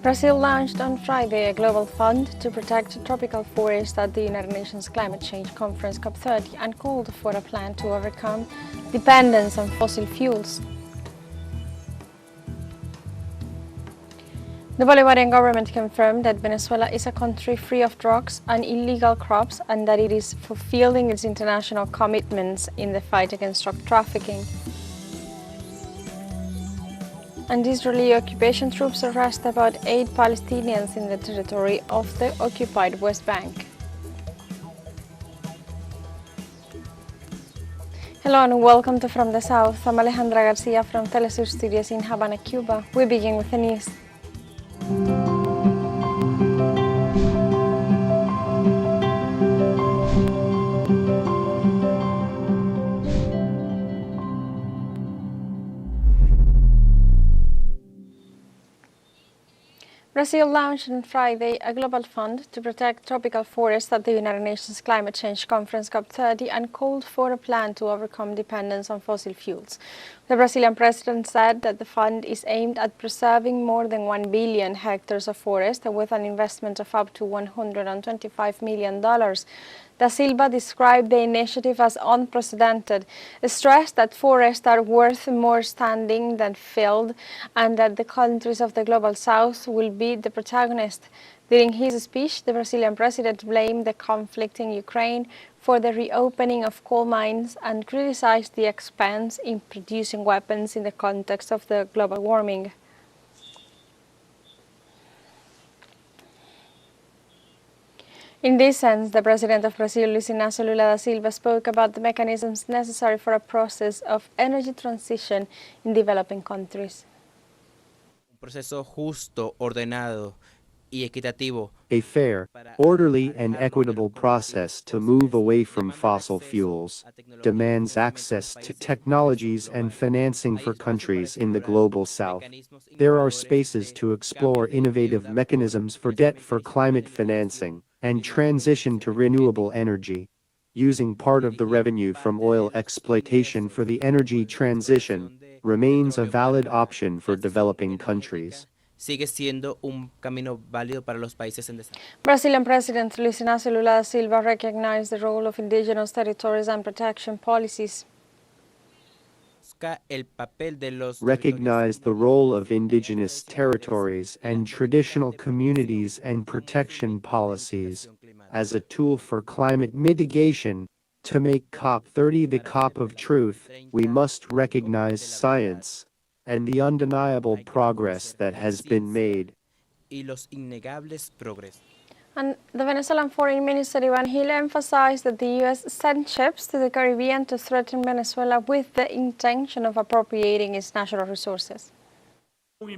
Brazil launched on Friday a global fund to protect tropical forests at the United Nations Climate Change Conference COP30 and called for a plan to overcome dependence on fossil fuels. The Bolivarian government confirmed that Venezuela is a country free of drugs and illegal crops and that it is fulfilling its international commitments in the fight against drug trafficking. And Israeli occupation troops arrest about 8 Palestinians in the territory of the occupied West Bank. Hello and welcome to From the South. I'm Alejandra Garcia from teleSUR studios in Havana, Cuba. We begin with the news. Brazil launched on Friday a global fund to protect tropical forests at the United Nations Climate Change Conference COP30 and called for a plan to overcome dependence on fossil fuels. The Brazilian president said that the fund is aimed at preserving more than 1 billion hectares of forest with an investment of up to $125 million. Da Silva described the initiative as unprecedented, stressed that forests are worth more standing than filled, and that the countries of the Global South will be the protagonist. During his speech, the Brazilian president blamed the conflict in Ukraine for the reopening of coal mines and criticized the expense in producing weapons in the context of the global warming. In this sense, the president of Brazil, Luis Inácio Lula da Silva, spoke about the mechanisms necessary for a process of energy transition in developing countries. Un proceso justo, ordenado y equitativo. A fair, orderly and equitable process to move away from fossil fuels demands access to technologies and financing for countries in the Global South. There are spaces to explore innovative mechanisms for debt for climate financing and transition to renewable energy. Using part of the revenue from oil exploitation for the energy transition remains a valid option for developing countries. Sigue siendo un camino válido para los países en desarrollo. Brazilian President Luis Inácio Lula da Silva recognized the role of indigenous territories and protection policies. Recognize the role of indigenous territories and traditional communities and protection policies as a tool for climate mitigation. To make COP30 the COP of truth, we must recognize science and the undeniable progress that has been made. And the Venezuelan Foreign Minister Ivan Gil emphasized that the U.S. sent ships to the Caribbean to threaten Venezuela with the intention of appropriating its natural resources. The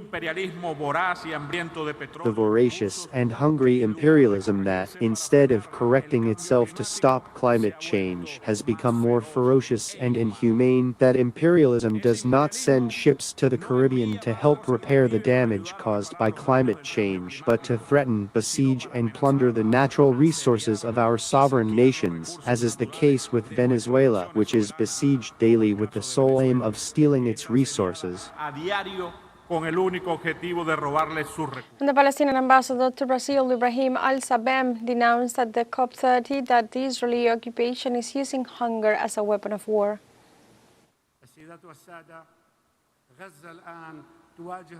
voracious and hungry imperialism that, instead of correcting itself to stop climate change, has become more ferocious and inhumane. That imperialism does not send ships to the Caribbean to help repair the damage caused by climate change, but to threaten, besiege, and plunder the natural resources of our sovereign nations, as is the case with Venezuela, which is besieged daily with the sole aim of stealing its resources. And the Palestinian ambassador to Brazil, Ibrahim Al-Sabem, denounced at the COP30 that the Israeli occupation is using hunger as a weapon of war.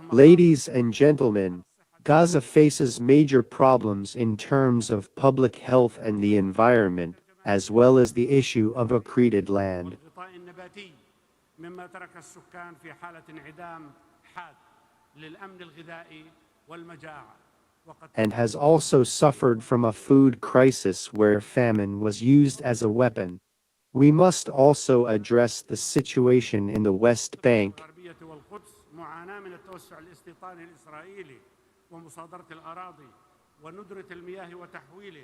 Ladies and gentlemen, Gaza faces major problems in terms of public health and the environment, as well as the issue of accreted land, and has also suffered from a food crisis where famine was used as a weapon. We must also address the situation in the West Bank,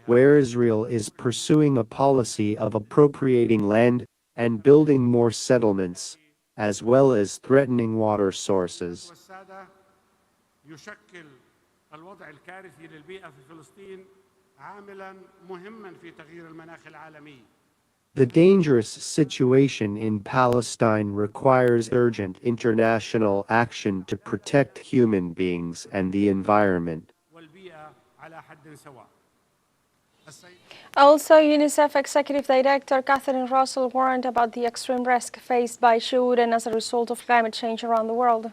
where Israel is pursuing a policy of appropriating land and building more settlements, as well as threatening water sources. The dangerous situation in Palestine requires urgent international action to protect human beings and the environment. Also, UNICEF Executive Director Catherine Russell warned about the extreme risk faced by children as a result of climate change around the world.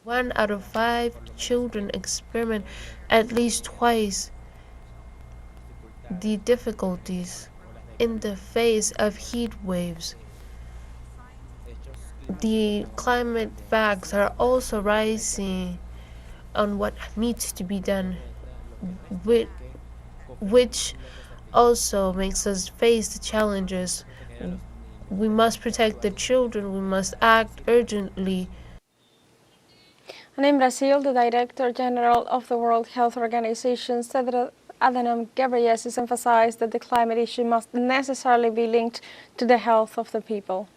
1 out of 5 children experiment at least twice the difficulties in the face of heat waves. The climate facts are also rising on what needs to be done, which also makes us face the challenges. We must protect the children, we must act urgently. And in Brazil, the Director General of the World Health Organization said that Adhanom Ghebreyesus emphasized that the climate issue must necessarily be linked to the health of the people.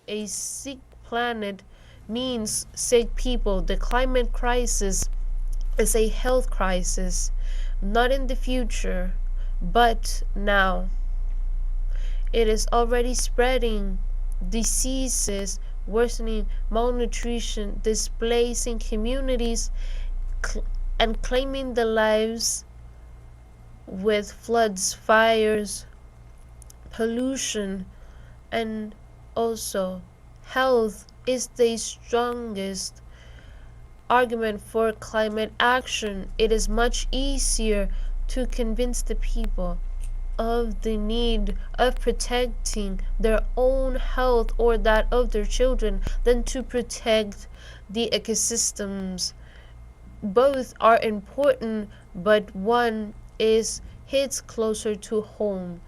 A sick planet means sick people. The climate crisis is a health crisis, not in the future, but now. It is already spreading diseases, worsening malnutrition, displacing communities, and claiming the lives with floods, fires, pollution, and also health is the strongest argument for climate action. It is much easier to convince the people of the need of protecting their own health or that of their children than to protect the ecosystems. Both are important, but one hits closer to home.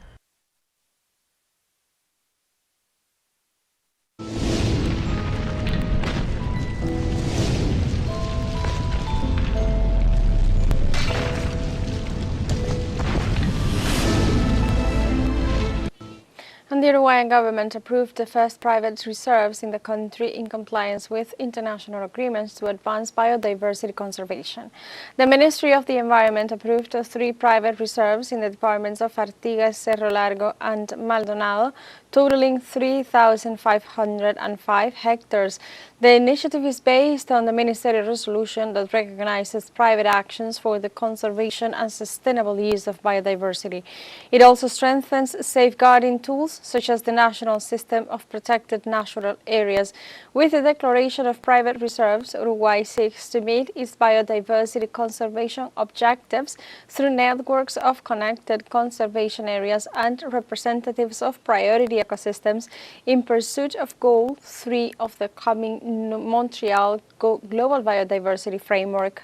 And the Uruguayan government approved the first private reserves in the country in compliance with international agreements to advance biodiversity conservation. The Ministry of the Environment approved 3 private reserves in the departments of Artigas, Cerro Largo and Maldonado, totaling 3,505 hectares. The initiative is based on the ministerial resolution that recognizes private actions for the conservation and sustainable use of biodiversity. It also strengthens safeguarding tools such as the National System of Protected Natural Areas. With the declaration of private reserves, Uruguay seeks to meet its biodiversity conservation objectives through networks of connected conservation areas and representatives of priority ecosystems in pursuit of Goal 3 of the coming Montreal Global Biodiversity Framework.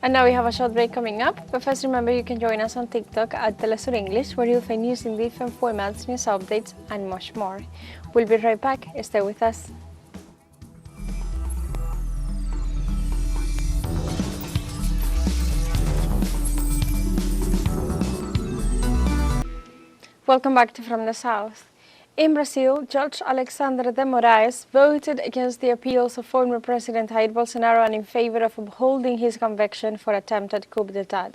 And now we have a short break coming up, but first remember you can join us on TikTok at teleSUR English, where you'll find news in different formats, news updates and much more. We'll be right back, stay with us. Welcome back to From the South. In Brazil, Judge Alexandre de Moraes voted against the appeals of former President Jair Bolsonaro and in favor of upholding his conviction for attempted coup d'etat.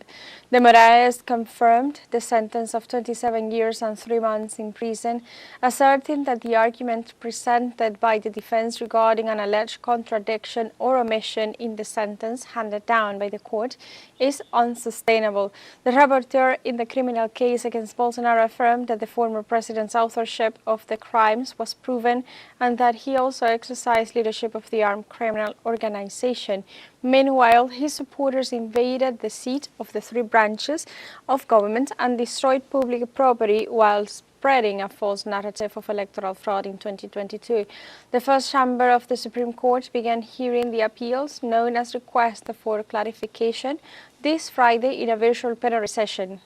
De Moraes confirmed the sentence of 27 years and 3 months in prison, asserting that the argument presented by the defense regarding an alleged contradiction or omission in the sentence handed down by the court is unsustainable. The rapporteur in the criminal case against Bolsonaro affirmed that the former president's authorship of the crimes was proven and that he also exercised leadership of the armed criminal organization. Meanwhile, his supporters invaded the seat of the 3 branches of government and destroyed public property while spreading a false narrative of electoral fraud in 2022. The first chamber of the Supreme Court began hearing the appeals, known as requests for clarification, this Friday in a virtual plenary session.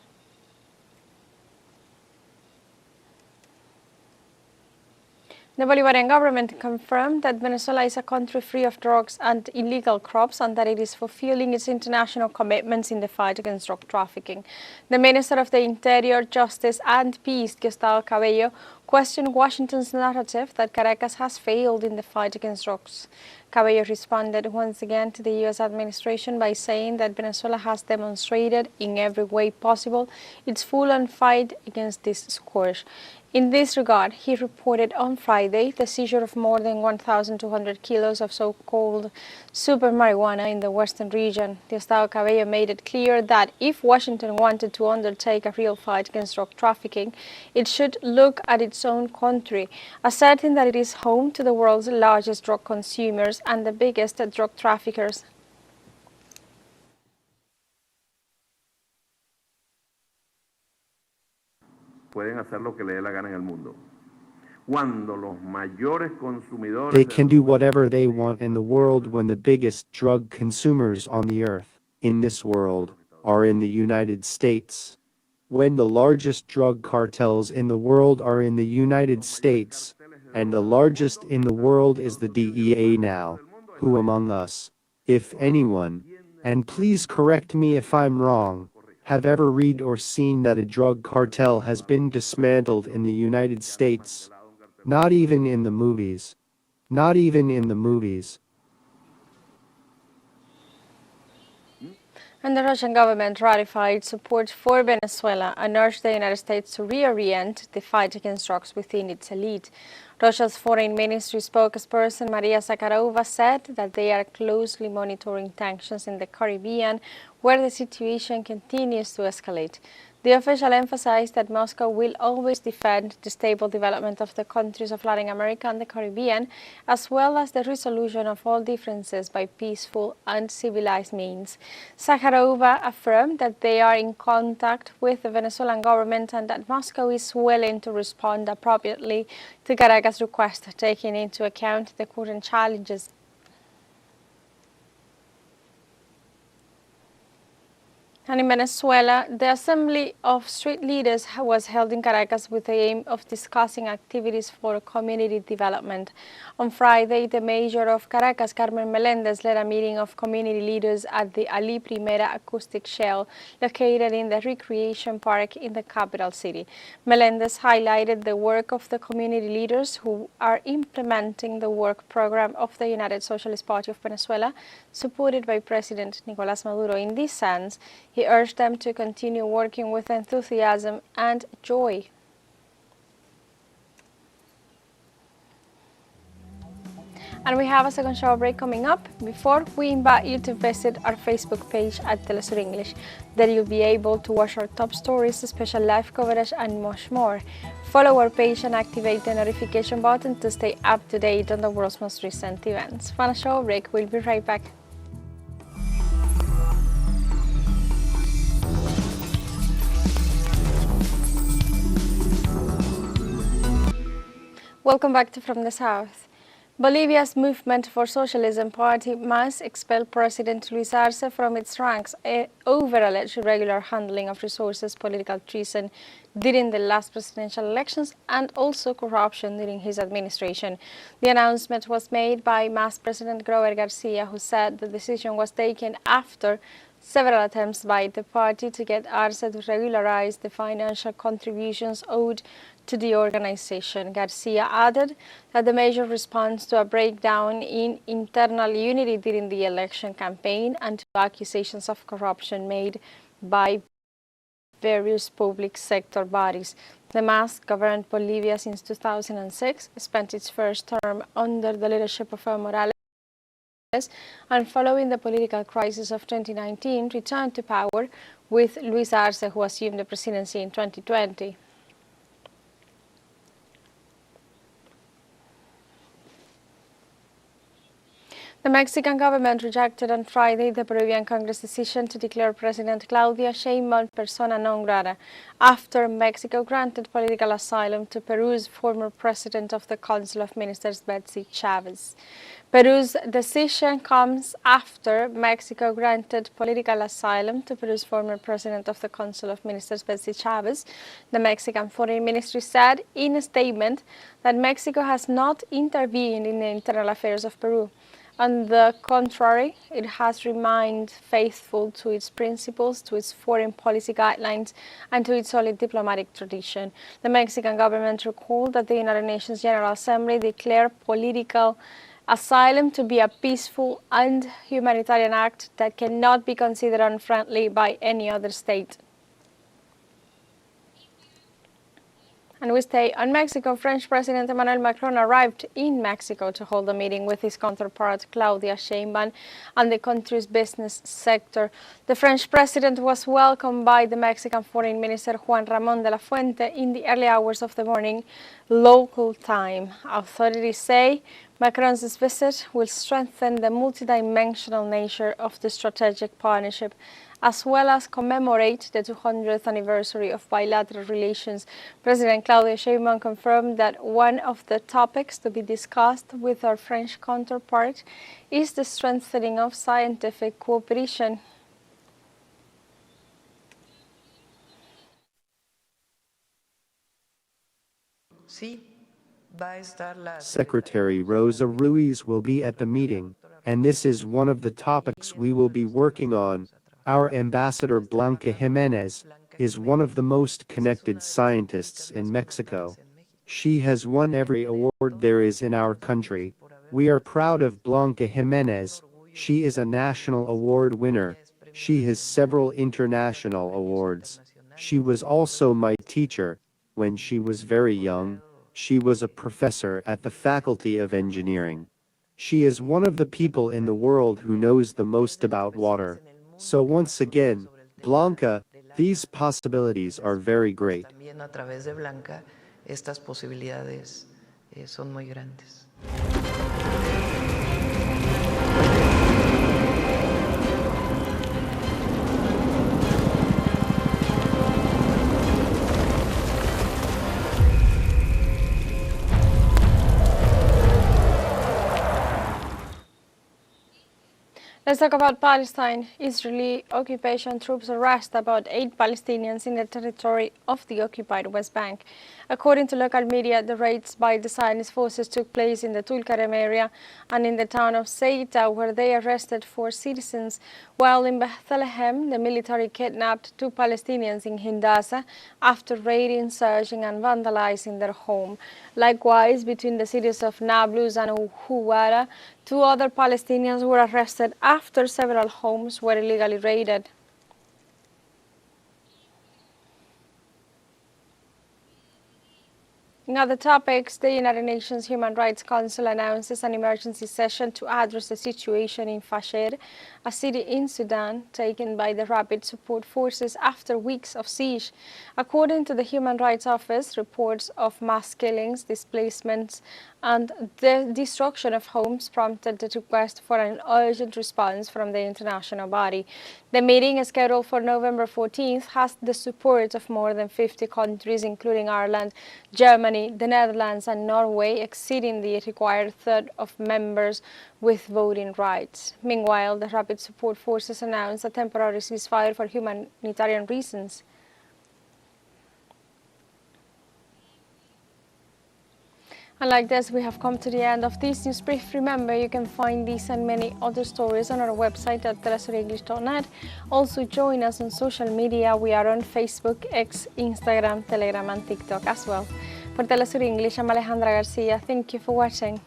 The Bolivarian government confirmed that Venezuela is a country free of drugs and illegal crops and that it is fulfilling its international commitments in the fight against drug trafficking. The Minister of the Interior, Justice and Peace, Gustavo Cabello, questioned Washington's narrative that Caracas has failed in the fight against drugs. Cabello responded once again to the U.S. administration by saying that Venezuela has demonstrated in every way possible its full-on fight against this scourge. In this regard, he reported on Friday the seizure of more than 1,200 kilos of so-called super marijuana in the western region. Diosdado Cabello made it clear that if Washington wanted to undertake a real fight against drug trafficking, it should look at its own country, asserting that it is home to the world's largest drug consumers and the biggest drug traffickers. Pueden hacer lo que le dé la gana en el mundo. Cuando los mayores consumidores They can do whatever they want in the world when the biggest drug consumers on the earth, in this world, are in the United States. When the largest drug cartels in the world are in the United States, and the largest in the world is the DEA now, who among us, if anyone, and please correct me if I'm wrong, have ever read or seen that a drug cartel has been dismantled in the United States? Not even in the movies. Not even in the movies. And the Russian government ratified support for Venezuela and urged the United States to reorient the fight against drugs within its elite. Russia's foreign ministry spokesperson Maria Zakharova said that they are closely monitoring tensions in the Caribbean, where the situation continues to escalate. The official emphasized that Moscow will always defend the stable development of the countries of Latin America and the Caribbean, as well as the resolution of all differences by peaceful and civilized means. Zakharova affirmed that they are in contact with the Venezuelan government and that Moscow is willing to respond appropriately to Caracas' request, taking into account the current challenges. And in Venezuela, the Assembly of Street Leaders was held in Caracas with the aim of discussing activities for community development. On Friday, the mayor of Caracas, Carmen Melendez, led a meeting of community leaders at the Ali Primera Acoustic Shell, located in the recreation park in the capital city. Melendez highlighted the work of the community leaders who are implementing the work program of the United Socialist Party of Venezuela, supported by President Nicolás Maduro. In this sense, he urged them to continue working with enthusiasm and joy. And we have a second shower break coming up. Before, we invite you to visit our Facebook page at teleSUR English. There you'll be able to watch our top stories, special live coverage, and much more. Follow our page and activate the notification button to stay up to date on the world's most recent events. For a shower break, we'll be right back. Welcome back to From the South. Bolivia's Movement for Socialism party must expel President Luis Arce from its ranks over alleged irregular handling of resources, political treason during the last presidential elections, and also corruption during his administration. The announcement was made by MAS President Grover Garcia, who said the decision was taken after several attempts by the party to get Arce to regularize the financial contributions owed to the organization. Garcia added that the measure responds to a breakdown in internal unity during the election campaign and to accusations of corruption made by various public sector bodies. The MAS governed Bolivia since 2006, spent its first term under the leadership of Evo Morales, and following the political crisis of 2019, returned to power with Luis Arce, who assumed the presidency in 2020. The Mexican government rejected on Friday the Peruvian Congress decision to declare President Claudia Sheinbaum persona non grata after Mexico granted political asylum to Peru's former president of the Council of Ministers, Betsy Chavez. Peru's decision comes after Mexico granted political asylum to Peru's former president of the Council of Ministers, Betsy Chavez. The Mexican Foreign Ministry said in a statement that Mexico has not intervened in the internal affairs of Peru. On the contrary, it has remained faithful to its principles, to its foreign policy guidelines, and to its solid diplomatic tradition. The Mexican government recalled that the United Nations General Assembly declared political asylum to be a peaceful and humanitarian act that cannot be considered unfriendly by any other state. And we stay on Mexico. French President Emmanuel Macron arrived in Mexico to hold a meeting with his counterpart Claudia Sheinbaum and the country's business sector. The French president was welcomed by the Mexican Foreign Minister Juan Ramón de la Fuente in the early hours of the morning, local time. Authorities say Macron's visit will strengthen the multidimensional nature of the strategic partnership, as well as commemorate the 200th anniversary of bilateral relations. President Claudia Sheinbaum confirmed that one of the topics to be discussed with our French counterpart is the strengthening of scientific cooperation. Secretary Rosa Ruiz will be at the meeting, and this is one of the topics we will be working on. Our ambassador Blanca Jimenez is one of the most connected scientists in Mexico. She has won every award there is in our country. We are proud of Blanca Jimenez. She is a national award winner. She has several international awards. She was also my teacher when she was very young. She was a professor at the Faculty of Engineering. She is one of the people in the world who knows the most about water. So once again, Blanca, these possibilities are very great. También a través de Blanca, estas posibilidades son muy grandes. Let's talk about Palestine. Israeli occupation troops arrest about 8 Palestinians in the territory of the occupied West Bank. According to local media, the raids by the Zionist forces took place in the Tulkarem area and in the town of Seita, where they arrested 4 citizens, while in Bethlehem, the military kidnapped 2 Palestinians in Hindasa after raiding, searching and vandalizing their home. Likewise, between the cities of Nablus and Huwara, 2 other Palestinians were arrested after several homes were illegally raided. In other topics, the United Nations Human Rights Council announces an emergency session to address the situation in Fasher, a city in Sudan taken by the Rapid Support Forces after weeks of siege. According to the Human Rights Office, reports of mass killings, displacements, and the destruction of homes prompted the request for an urgent response from the international body. The meeting, scheduled for November 14th, has the support of more than 50 countries, including Ireland, Germany, the Netherlands, and Norway, exceeding the required third of members with voting rights. Meanwhile, the Rapid Support Forces announced a temporary ceasefire for humanitarian reasons. And like this, we have come to the end of this news brief. Remember, you can find these and many other stories on our website at telesurenglish.net. Also, join us on social media. We are on Facebook, X, Instagram, Telegram, and TikTok as well. For Telesur English, I'm Alejandra Garcia. Thank you for watching.